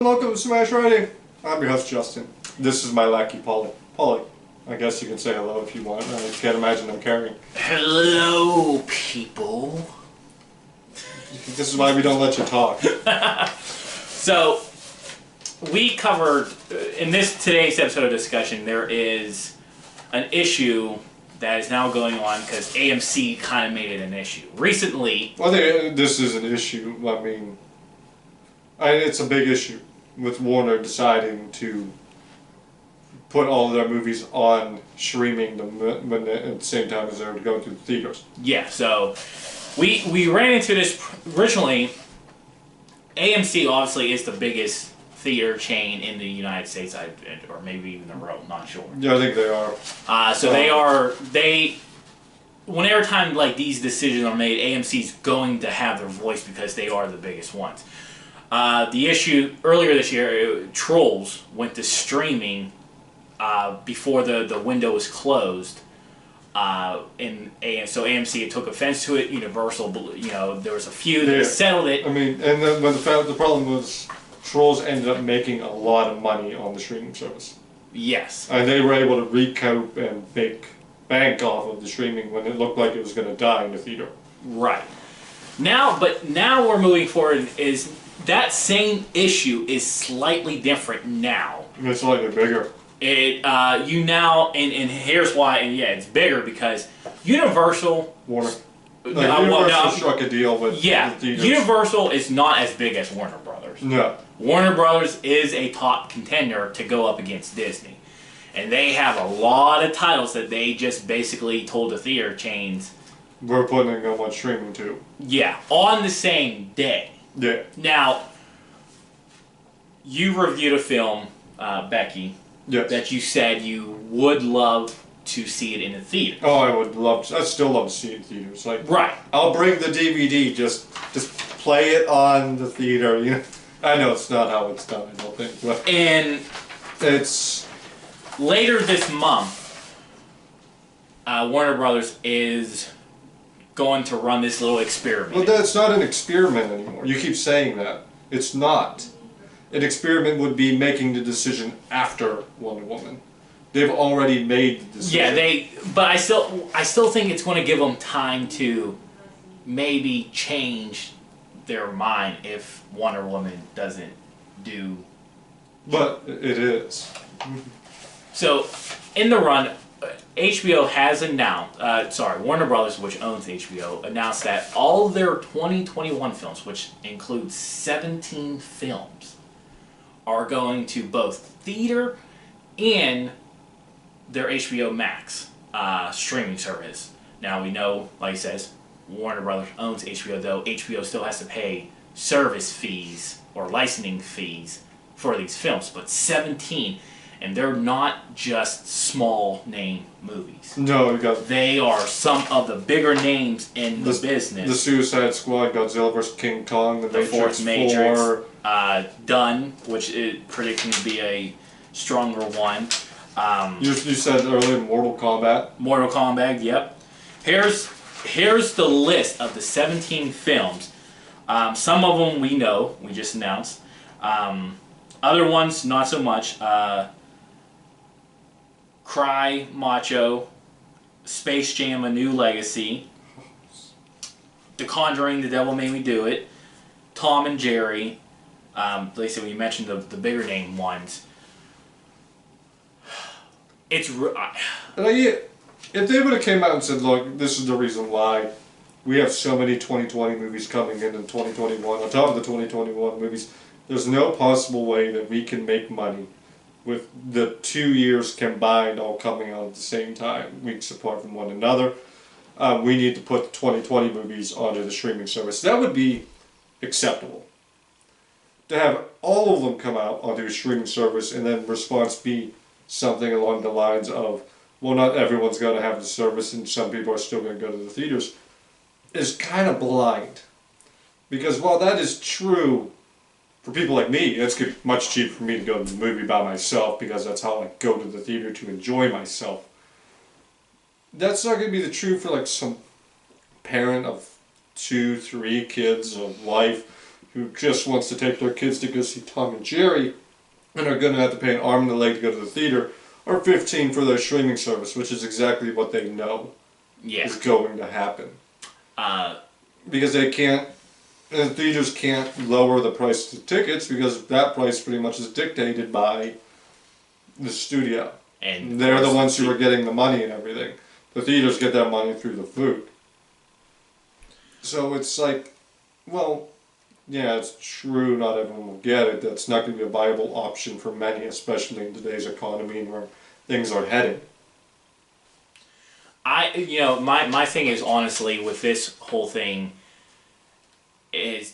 Welcome to Smash Writing. I'm your host, Justin. This is my lackey, Polly. Polly, I guess you can say hello if you want. I can't imagine I'm carrying. Hello, people. This is why we don't let you talk. So, we covered, in today's episode of discussion, there is an issue that is now going on because AMC kind of made it an issue. Recently... Well, this is an issue. It's a big issue with Warner deciding to put all of their movies on streaming at the same time as they were going to the theaters. Yeah, so we ran into this originally. AMC obviously is the biggest theater chain in the United States, or maybe even the world, not sure. Yeah, I think they are. Whenever time like these decisions are made, AMC's going to have their voice because they are the biggest ones. The issue earlier this year, Trolls went to streaming before the window was closed. So AMC took offense to it. Universal, there was a few that settled it. I mean, and then the problem was, Trolls ended up making a lot of money on the streaming service. Yes. And they were able to recoup and make bank off of the streaming when it looked like it was going to die in the theater. Right. Now we're moving forward is that same issue is slightly different now. It's slightly bigger. And here's why, and yeah, it's bigger because Universal... Warner. Universal struck a deal with the theaters. Universal is not as big as Warner Brothers. No. Warner Brothers is a top contender to go up against Disney. And they have a lot of titles that they just basically told the theater chains... We're putting them on streaming too. Yeah, on the same day. Yeah. Now, you reviewed a film, Becky, that you said you would love to see it in the theater. Oh, I'd still love to see it in theaters. Right. I'll bring the DVD, just play it on the theater. I know it's not how it's done, I don't think. But and it's... Later this month, Warner Brothers is going to run this little experiment. Well, that's not an experiment anymore. You keep saying that. It's not. An experiment would be making the decision after Wonder Woman. They've already made the decision. Yeah, but I still think it's going to give them time to maybe change their mind if Wonder Woman doesn't do... But it is. So, in the run, HBO has announced, Warner Brothers, which owns HBO, announced that all of their 2021 films, which includes 17 films, are going to both theater and their HBO Max streaming service. Now we know, like it says, Warner Brothers owns HBO, though HBO still has to pay service fees or licensing fees for these films, but 17. And they're not just small name movies. No, they are some of the bigger names in the business. The Suicide Squad, Godzilla vs. King Kong, the fourth Matrix, Done, which is predicting to be a stronger one. You said earlier Mortal Kombat. Mortal Kombat, yep. Here's the list of the 17 films. Some of them we know, we just announced. Other ones, not so much. Cry, Macho, Space Jam: A New Legacy, The Conjuring, The Devil Made Me Do It, Tom and Jerry. Lisa, we mentioned the bigger name ones. It's if they would have came out and said, "Look, this is the reason why we have so many 2020 movies coming in 2021 on top of the 2021 movies. There's no possible way that we can make money with the 2 years combined all coming out at the same time, weeks apart from one another. We need to put the 2020 movies onto the streaming service." That would be acceptable. To have all of them come out onto a streaming service and then response be something along the lines of, well, not everyone's going to have the service and some people are still going to go to the theaters, is kind of blind. Because while that is true for people like me, it's much cheaper for me to go to the movie by myself because that's how I go to the theater to enjoy myself. That's not going to be the truth for like some parent of 2, 3 kids, a wife, who just wants to take their kids to go see Tom and Jerry and are going to have to pay an arm and a leg to go to the theater, or $15 for their streaming service, which is exactly what they know is going to happen. Because they can't, and theaters can't lower the price of tickets because that price pretty much is dictated by the studio. And they're the ones who are getting the money and everything. The theaters get that money through the food. So it's like, well, yeah, it's true, not everyone will get it. That's not going to be a viable option for many, especially in today's economy and where things are heading. My thing is, honestly, with this whole thing, is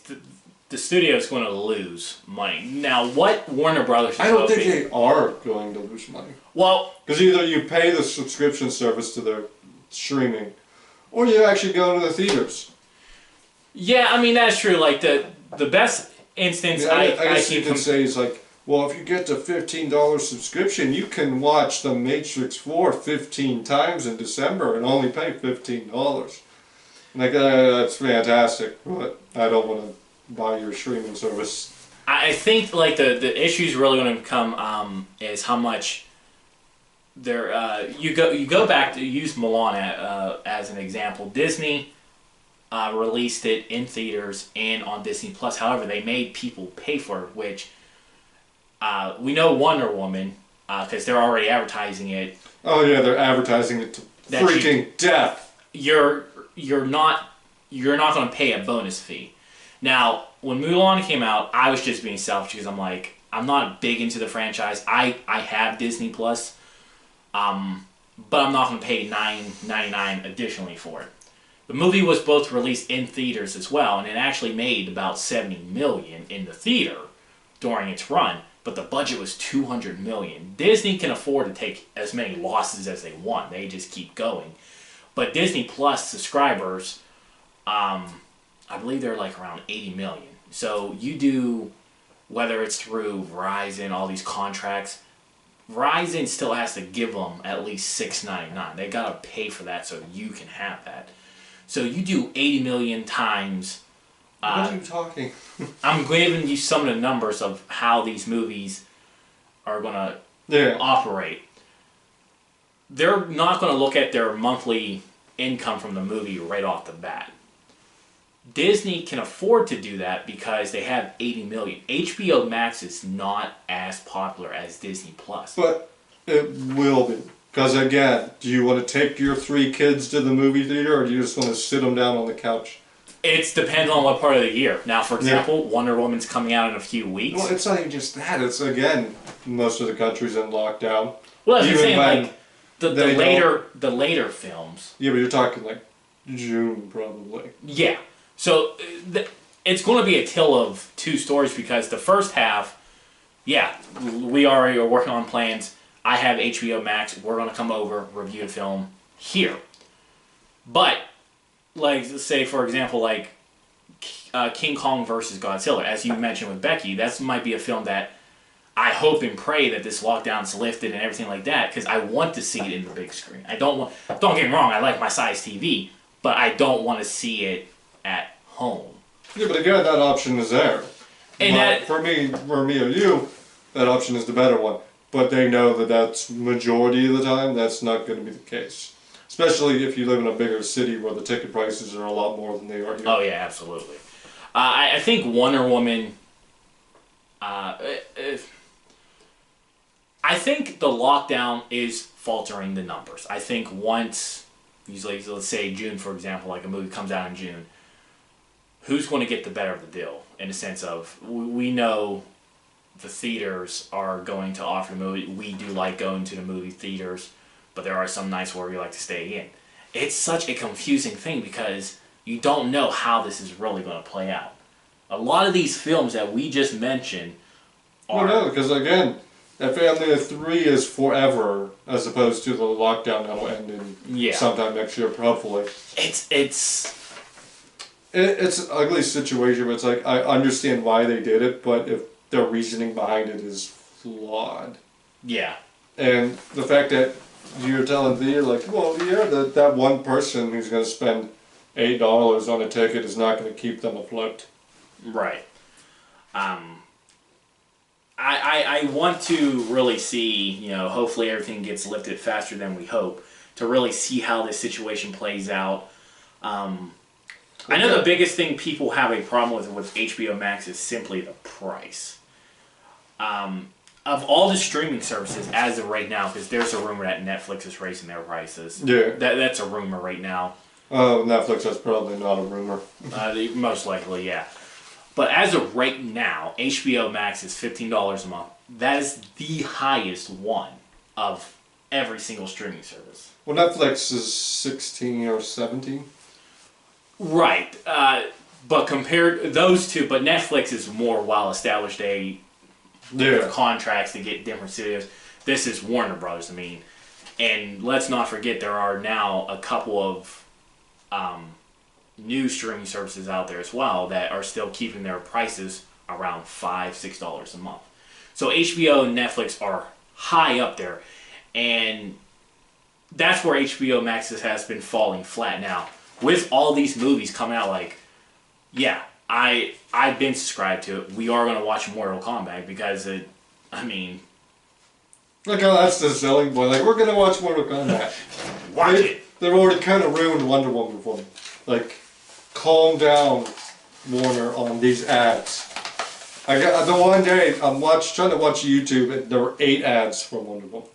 the studio is going to lose money. Now, what Warner Brothers is I don't think they are going to lose money. Well, because either you pay the subscription service to their streaming, or you actually go to the theaters. Yeah, I mean, that's true. Like, the best instance I guess you could say is like, well, if you get the $15 subscription, you can watch The Matrix 4 15 times in December and only pay $15. Like, that's fantastic, but I don't want to buy your streaming service. I think, like, the issue's really going to come is how much there. You go back to use Mulan as an example. Disney released it in theaters and on Disney Plus. However, they made people pay for it, which we know Wonder Woman because they're already advertising it. Oh yeah, they're advertising it to freaking death. You're not going to pay a bonus fee. Now, when Mulan came out, I was just being selfish because I'm like, I'm not big into the franchise. I have Disney Plus, but I'm not going to pay $9.99 additionally for it. The movie was both released in theaters as well, and it actually made about $70 million in the theater during its run, but the budget was $200 million. Disney can afford to take as many losses as they want. They just keep going. But Disney Plus subscribers, I believe they're like around 80 million. So you do, whether it's through Verizon, all these contracts, Verizon still has to give them at least $6.99. They gotta pay for that so you can have that. So you do 80 million times. What are you talking? I'm giving you some of the numbers of how these movies are gonna operate. They're not going to look at their monthly income from the movie right off the bat. Disney can afford to do that because they have 80 million. HBO Max is not as popular as Disney Plus. But it will be. Because again, do you want to take your 3 kids to the movie theater or do you just want to sit them down on the couch? It depends on what part of the year. Now, for example, Wonder Woman's coming out in a few weeks. Well, it's not even just that. It's, again, most of the country's in lockdown. Well, as you're saying, like, the later films. Yeah, but you're talking like June probably. Yeah. So it's going to be a tale of two stories because the first half, we already are working on plans. I have HBO Max. We're going to come over, review the film here. But, like, say, for example, like King Kong versus Godzilla, as you mentioned with Becky, that might be a film that I hope and pray that this lockdown's lifted and everything like that, because I want to see it in the big screen. Don't get me wrong, I like my size TV, but I don't want to see it at home. Yeah, but again, that option is there. And for me or you, that option is the better one. But they know that that's majority of the time, that's not going to be the case. Especially if you live in a bigger city where the ticket prices are a lot more than they are here. Oh yeah, absolutely. I think Wonder Woman... I think the lockdown is faltering the numbers. I think once, usually, let's say June, for example, like a movie comes out in June, who's going to get the better of the deal? In the sense of, we know the theaters are going to offer the movie. We do like going to the movie theaters, but there are some nights where we like to stay in. It's such a confusing thing because you don't know how this is really going to play out. A lot of these films that we just mentioned are... Well, no, because again... That family of 3 is forever, as opposed to the lockdown that'll end in sometime next year, hopefully. It's an ugly situation, but it's like, I understand why they did it, but if their reasoning behind it is flawed. Yeah. And the fact that you're telling the like, well, yeah, that one person who's going to spend $8 on a ticket is not going to keep them afloat. Right. I want to really see, hopefully everything gets lifted faster than we hope, to really see how this situation plays out. I know the biggest thing people have a problem with HBO Max is simply the price. Of all the streaming services as of right now, because there's a rumor that Netflix is raising their prices. Yeah. That's a rumor right now. Netflix, that's probably not a rumor. Most likely, yeah. But as of right now, HBO Max is $15 a month. That is the highest one of every single streaming service. Well, Netflix is 16 or 17. Right. But compared those two, but Netflix is more well established. They have contracts to get different studios. This is Warner Brothers. And let's not forget there are now a couple of new streaming services out there as well that are still keeping their prices around $5-6 a month. So HBO and Netflix are high up there, and that's where HBO Max has been falling flat now. With all these movies coming out, I've been subscribed to it. We are going to watch Mortal Kombat because Look how that's the selling point. We're going to watch Mortal Kombat. Watch it. They've already kind of ruined Wonder Woman for me. Calm down, Warner, on these ads. I got the one day I'm trying to watch YouTube and there were 8 ads for Wonder Woman.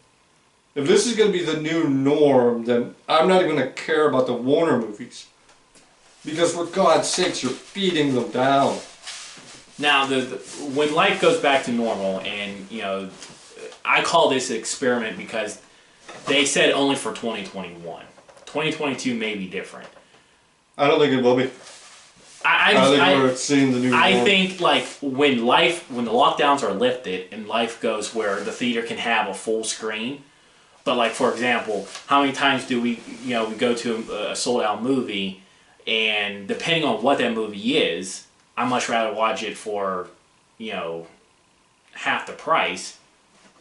If this is going to be the new norm, then I'm not even going to care about the Warner movies. Because for God's sakes, you're feeding them down. Now, when life goes back to normal, and I call this an experiment because they said only for 2021. 2022 may be different. I don't think it will be. I think we're seeing the new norm. I think when the lockdowns are lifted and life goes where the theater can have a full screen. But for example, how many times do we go to a sold out movie, and depending on what that movie is, I'd much rather watch it for half the price.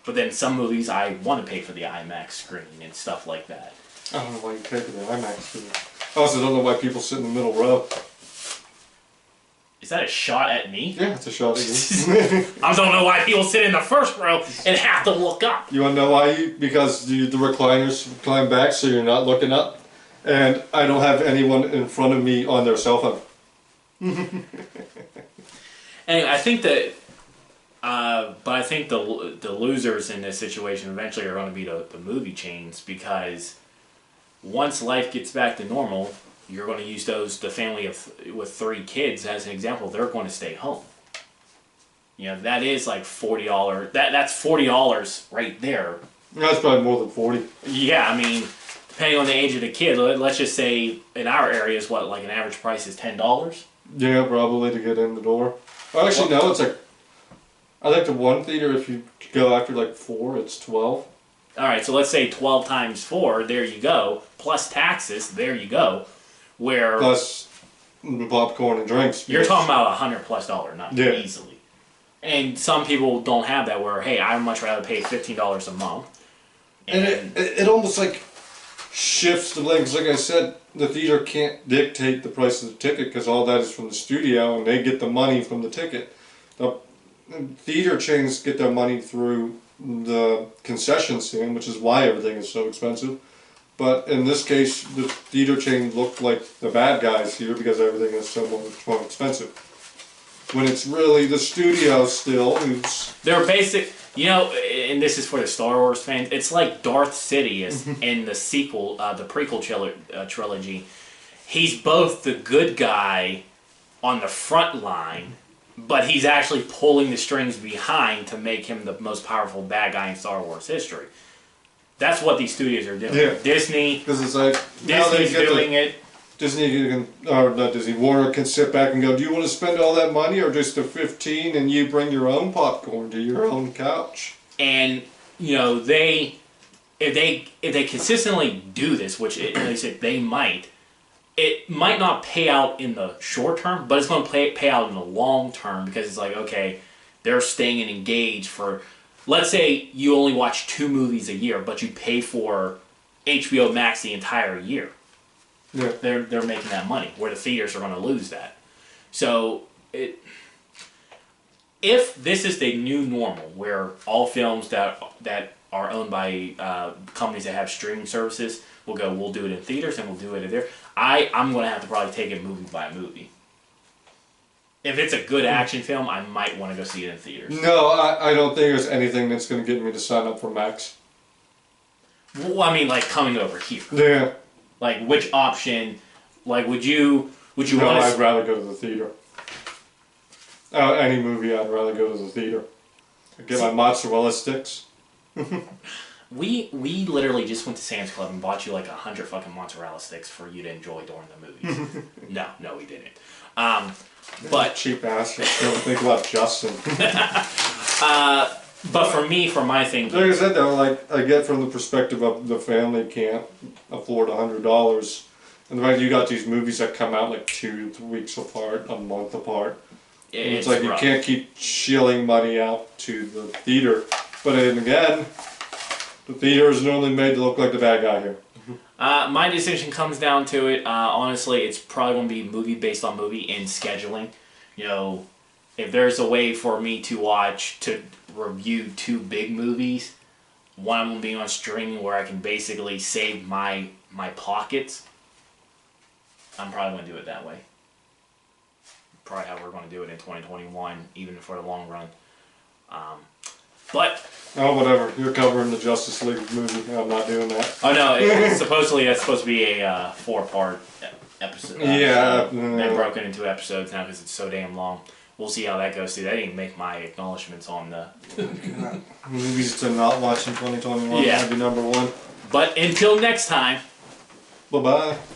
But then some movies I want to pay for the IMAX screen and stuff like that. I don't know why you pay for the IMAX screen. I also don't know why people sit in the middle row. Is that a shot at me? Yeah, it's a shot at you. I don't know why people sit in the first row and have to look up. You want to know why? Because the recliners recline back so you're not looking up. And I don't have anyone in front of me on their cell phone. Anyway, I think that... but I think the losers in this situation eventually are going to be the movie chains, because once life gets back to normal, you're going to use the family with 3 kids as an example. They're going to stay home. That is $40. That's $40 right there. That's probably more than 40. Yeah, depending on the age of the kid, let's just say in our area is what, an average price is $10? Yeah, probably, to get in the door. Well, actually, no, it's I think the one theater, if you go after 4, it's 12. Alright, so let's say 12 times 4, there you go. Plus taxes, there you go. Where... Plus the popcorn and drinks. You're talking about $100+ not easily. And some people don't have that where, hey, I'd much rather pay $15 a month. And it almost shifts the legs. Like I said, the theater can't dictate the price of the ticket because all that is from the studio and they get the money from the ticket. The theater chains get their money through the concession stand, which is why everything is so expensive. But in this case, the theater chain looked like the bad guys here because everything is so much more expensive. When it's really the studio still who's... They're basic... and this is for the Star Wars fans, it's like Darth Sidious in the sequel, the prequel trilogy. He's both the good guy on the front line, but he's actually pulling the strings behind to make him the most powerful bad guy in Star Wars history. That's what these studios are doing. Yeah. Disney, because it's Disney's doing it. Warner can sit back and go, do you want to spend all that money or just the 15 and you bring your own popcorn to your own couch? And, if they consistently do this, which they said they might, it might not pay out in the short term, but it's going to pay out in the long term, because it's okay, they're staying engaged for, let's say you only watch 2 movies a year, but you pay for HBO Max the entire year. Yeah. They're making that money, where the theaters are going to lose that. So if this is the new normal, where all films that are owned by companies that have streaming services will go, we'll do it in theaters and we'll do it in there. I'm going to have to probably take it movie by movie. If it's a good action film, I might want to go see it in theaters. No, I don't think there's anything that's going to get me to sign up for Max. Well, I mean, like coming over here. Yeah. Like which option? Like would you No, want to? I'd rather go to the theater. Any movie, I'd rather go to the theater. I'd get my mozzarella sticks. We literally just went to Sam's Club and bought you like 100 fucking mozzarella sticks for you to enjoy during the movies. No, we didn't. But cheap asses. Don't think about Justin. But for me, for my thing, Like I said though, like I get from the perspective of the family can't afford $100, and the fact you got these movies that come out like 2 weeks apart, a month apart. It's like rough. you can't keep shilling money out to the theater. But then again, the theater is normally made to look like the bad guy here. My decision comes down to it. Honestly, it's probably going to be movie based on movie in scheduling. You know, if there's a way for me to review 2 big movies, one of them being on streaming where I can basically save my pockets, I'm probably going to do it that way. Probably how we're going to do it in 2021, even for the long run. But Oh, whatever. You're covering the Justice League movie. I'm not doing that. oh no, supposedly that's supposed to be a 4-part episode. Yeah. They've broken into episodes now because it's so damn long. We'll see how that goes too. That didn't make my acknowledgments on the Movies to not watch in 2021. Yeah. That'd be number 1. But until next time. Bye-bye.